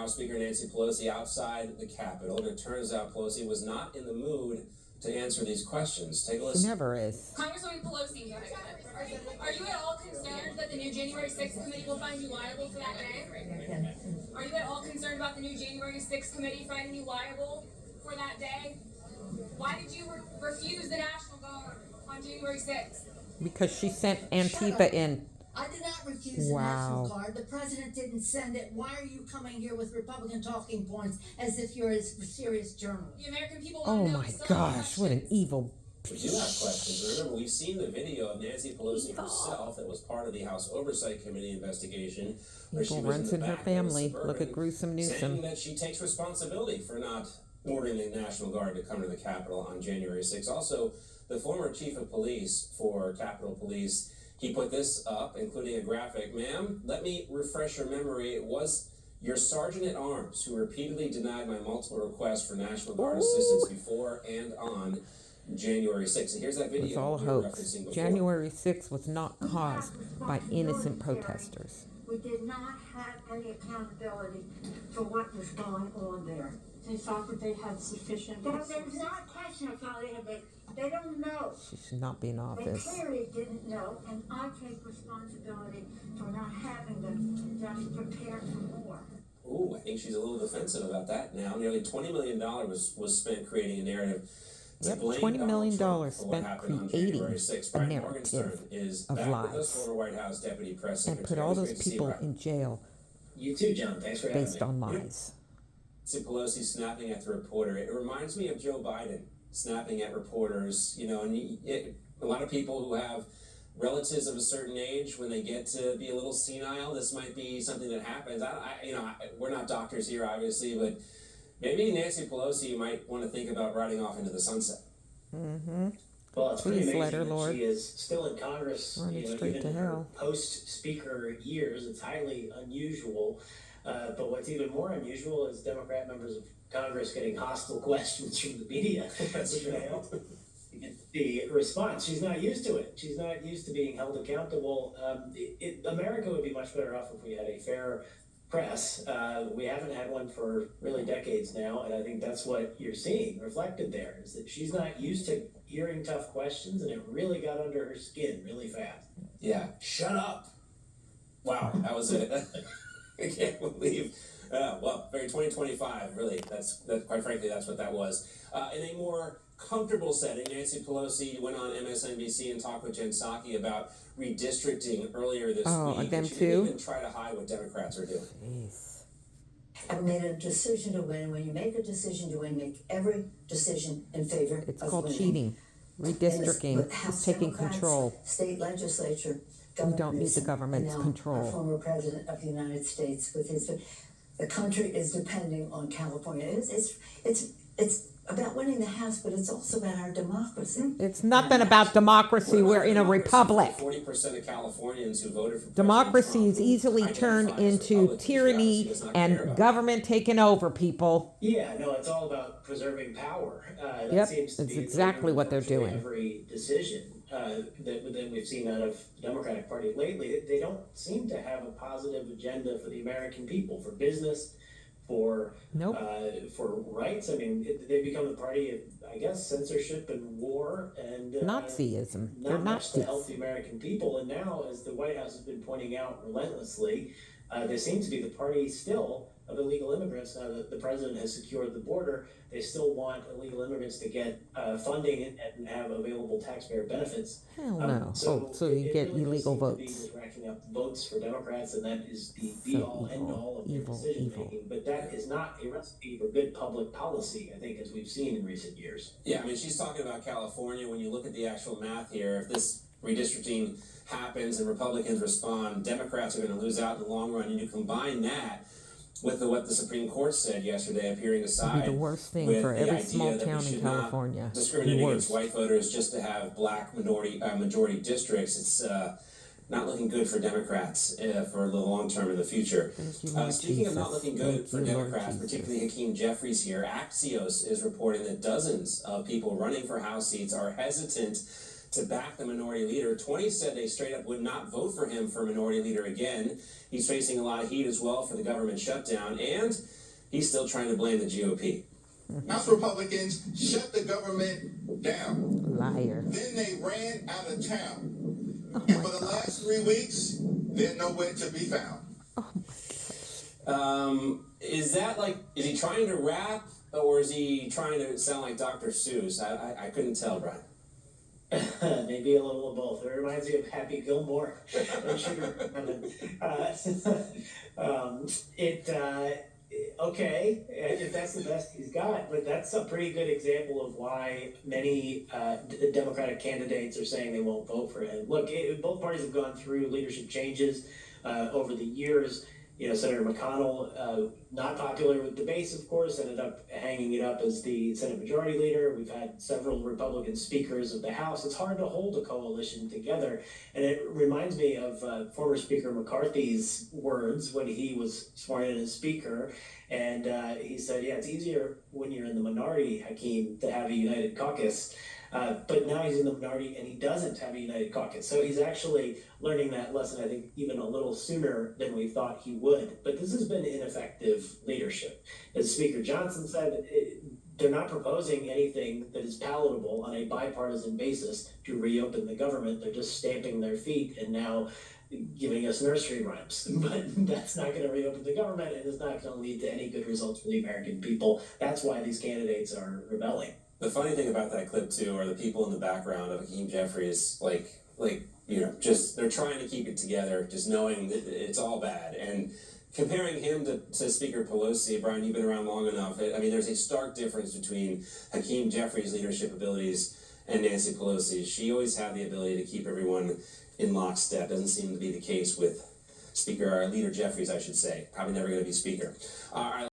House Speaker Nancy Pelosi outside the Capitol, and it turns out Pelosi was not in the mood to answer these questions. Take a listen. She never is. Congresswoman Pelosi, are you at all concerned that the new January 6th committee will find you liable for that day? Are you at all concerned about the new January 6th committee finding you liable for that day? Why did you refuse the National Guard on January 6th? Because she sent Antifa in. I did not refuse the National Guard. The president didn't send it. Why are you coming here with Republican talking points as if you're a serious journalist? The American people Oh want to know my some gosh, questions. what an evil. We do have questions. Remember, we've seen the video of Nancy Pelosi herself that was part of the House Oversight Committee investigation, where Evil she was runs in the in her back of a family. Suburban, Look at gruesome saying Newsom. that she takes responsibility for not ordering the National Guard to come to the Capitol on January 6th. Also, the former chief of police for Capitol Police, he put this up, including a graphic. Ma'am, let me refresh your memory. It was your sergeant at arms who repeatedly denied my multiple requests for National Guard assistance before and on January 6th. And here's that video. It was all we were hoax. referencing before. January 6th was not caused by innocent protesters. We did not have any accountability for what was going on there. They thought that they had sufficient There's resources. not a question of how they have it. They don't know. She should not be in They office. clearly didn't know, and I take responsibility for not having them just prepared for war. Ooh, I think she's a little defensive about that now. Nearly $20 million was spent creating a narrative to Yep, blame $20 million Donald Trump for what spent happened on creating January 6th. a Brian narrative Morgenstern is of back with us, lies. former White House Deputy Press And Secretary. put all It was those great to see you, people Brian. in jail You too, John. Thanks for having me. based on lies. See Pelosi snapping at the reporter. It reminds me of Joe Biden snapping at reporters. You know, and a lot of people who have relatives of a certain age, when they get to be a little senile, this might be something that happens. We're not doctors here, obviously, but maybe Nancy Pelosi might want to think about riding off into the sunset. Mm-hmm. Well, it's pretty Please amazing let her, that Lord. she is still in Congress. Running straight even to in her hell. post-speaker years. It's highly unusual. But what's even more unusual is Democrat members of Congress getting hostile questions from the media. That's true. The response, she's not used to it. She's not used to being held accountable. America would be much better off if we had a fair press. We haven't had one for really decades now, and I think that's what you're seeing reflected there, is that she's not used to hearing tough questions, and it really got under her skin really fast. Yeah, shut up. Wow, that was it. I can't believe. Well, very 2025, really. That's quite frankly, that's what that was. In a more comfortable setting, Nancy Pelosi went on MSNBC and talked with Jen Psaki about redistricting earlier this week. them She too? didn't even try to hide what Democrats are doing. Jeez. I made a decision to win. When you make a decision to win, make every decision in favor It's of called winning. cheating. Redistricting. And the House It's taking Democrats, control. State legislature. We Governor don't need the Newsom, government's and now control. Our former president of the United States with his. The country is depending on California. It's about winning the House, but it's also about our democracy. It's nothing about democracy. We're in a republic. 40% of Californians who voted for Democracy President is Trump easily identify turned as into Republicans. She tyranny obviously does not care and about government taking over, people. Yeah, no, it's all about preserving power. That Yep, seems to it's be exactly what they're virtually doing. Every decision that we've seen out of the Democratic Party lately, they don't seem to have a positive agenda for the American people, for business, for Nope. for rights. I mean, they become the party of, I guess, censorship and war and Nazism. They're not much to Nazis. help the American people. And now, as the White House has been pointing out relentlessly, they seem to be the party still of illegal immigrants. Now that the president has secured the border, they still want illegal immigrants to get funding and have available taxpayer benefits. Hell no. So So you it get really illegal does seem to be votes. just racking up votes for Democrats, and that is the So be-all, end-all of their evil, decision evil. making. But that is not a recipe for good public policy, I think, as we've seen in recent years. Yeah, I mean, she's talking about California. When you look at the actual math here, if this redistricting happens and Republicans respond, Democrats are going to lose out in the long run. And you combine that with what the Supreme Court said yesterday, appearing It'd aside be the worst thing with for the every idea small that we town in should not California. discriminate The against worst. white voters just to have black majority districts. It's not looking good for Democrats for the long term in the future. Thank you, Lord Speaking of not Jesus. looking good Thank for you, Lord Democrats, Jesus. particularly Hakeem Jeffries here, Axios is reporting that dozens of people running for House seats are hesitant to back the minority leader. 20 said they straight up would not vote for him for minority leader again. He's facing a lot of heat as well for the government shutdown, and he's still trying to blame the GOP. House Republicans shut the government down. Liar. Then they ran out of town. Oh And my for the gosh. last 3 weeks, they're nowhere to be found. Oh my gosh. Is that like, is he trying to rap, or is he trying to sound like Dr. Seuss? I couldn't tell, Brian. Maybe a little of both. It reminds me of Happy Gilmore. Okay, if that's the best he's got, but that's a pretty good example of why many Democratic candidates are saying they won't vote for him. Look, both parties have gone through leadership changes over the years. You know, Senator McConnell, not popular with the base, of course, ended up hanging it up as the Senate Majority Leader. We've had several Republican speakers of the House. It's hard to hold a coalition together. And it reminds me of former Speaker McCarthy's words when he was sworn in as Speaker. And he said, yeah, it's easier when you're in the minority, Hakeem, to have a united caucus. But now he's in the minority and he doesn't have a united caucus. So he's actually learning that lesson, I think, even a little sooner than we thought he would. But this has been ineffective leadership. As Speaker Johnson said, they're not proposing anything that is palatable on a bipartisan basis to reopen the government. They're just stamping their feet and now giving us nursery rhymes. But that's not going to reopen the government, and it's not going to lead to any good results for the American people. That's why these candidates are rebelling. The funny thing about that clip too are the people in the background of Hakeem Jeffries, like you know, just they're trying to keep it together, just knowing that it's all bad. And comparing him to Speaker Pelosi, Brian, you've been around long enough. I mean, there's a stark difference between Hakeem Jeffries' leadership abilities and Nancy Pelosi. She always had the ability to keep everyone in lockstep. Doesn't seem to be the case with Leader Jeffries, I should say. Probably never going to be Speaker.